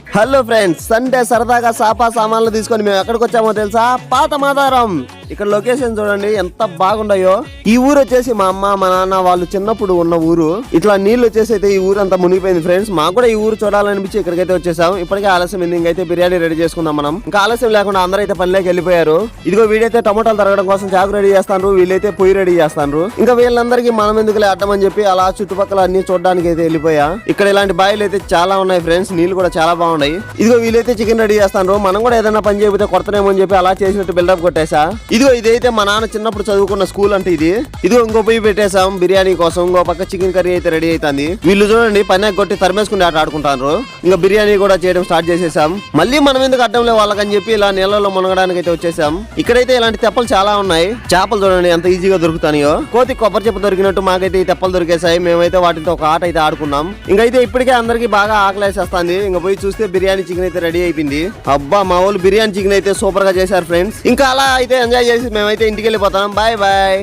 Hello friends, Sunday సరదాగా సాపా సామాన్లు తీసుకొని మేము ఎక్కడికి వచ్చామో తెలుసా? పాత మాదారం. ఇక్కడ లొకేషన్ చూడండి ఎంత బాగుండాయో. ఈ ఊరు వచ్చేసి మా అమ్మ మా నాన్న వాళ్ళు చిన్నప్పుడు ఉన్న ఊరు. ఇట్లా నీళ్లు వచ్చేసి అయితే ఈ ఊరు అంతా మునిగిపోయింది ఫ్రెండ్స్. మాకు కూడా ఈ ఊరు చూడాలనిపించి ఇక్కడికైతే వచ్చేసాం. ఇప్పటికే ఆలస్యం అయింది, ఇంకైతే బిర్యానీ రెడీ చేసుకుందాం మనం. ఇంకా ఆలస్యం లేకుండా అందరూ అయితే పనిలోకి వెళ్ళిపోయారు. ఇదిగో వీడైతే టమోటాలు తరగడం కోసం చాకు రెడీ చేస్తాను, వీళ్ళైతే పొయ్యి రెడీ చేస్తాను. ఇంకా వీళ్ళందరికీ మనం ఎందుకులే అడ్డమని చెప్పి అలా చుట్టుపక్కల అన్ని చూడడానికి అయితే వెళ్ళిపోయా. ఇక్కడ ఇలాంటి బాయిలు అయితే చాలా ఉన్నాయి ఫ్రెండ్స్, నీళ్లు కూడా చాలా బాగున్నాయి. ఇదిగో వీళ్ళైతే చికెన్ రెడీ చేస్తాను, మనం కూడా ఏదైనా పని చేయకపోతే కొడతానేమో అని చెప్పి అలా చేసినట్టు బిల్డప్ కొట్టేసా. ఇదిగో ఇదైతే మా నాన్న చిన్నప్పుడు చదువుకున్న స్కూల్ అంటే ఇది. ఇదిగో ఇంకో పొయ్యి పెట్టేసాం బిర్యానీ కోసం, ఇంకో పక్క చికెన్ కర్రీ అయితే రెడీ అవుతుంది. వీళ్ళు చూడండి పని కొట్టి తరిమేసుకుని ఆట ఆడుకుంటారు. ఇంకా బిర్యానీ కూడా చేయడం స్టార్ట్ చేసేసాం. మళ్ళీ మనం ఎందుకు అడ్డంలే వాళ్ళకని చెప్పి ఇలా నీళ్ళలో మునగడానికి అయితే వచ్చేసాం. ఇక్కడైతే ఇలాంటి తెప్పలు చాలా ఉన్నాయి. చేపలు చూడండి ఎంత ఈజీగా దొరుకుతాయో. కోతి కొబ్బరి చెప్ప దొరికినట్టు మాకైతే ఈ తెప్పలు దొరికేసాయి. మేమైతే వాటితో ఒక ఆట అయితే ఆడుకున్నాం. ఇంకైతే ఇప్పటికే అందరికి బాగా ఆకలేసేస్తుంది. ఇంకా పోయి చూస్తే బిర్యానీ చికెన్ అయితే రెడీ అయిపోయింది. అబ్బా మా వాళ్ళు బిర్యానీ చికెన్ అయితే సూపర్ గా చేశారు ఫ్రెండ్స్. ఇంకా అలా అయితే ఎంజాయ్ చేసి మేమైతే ఇంటికి వెళ్ళిపోతాం. Bye bye.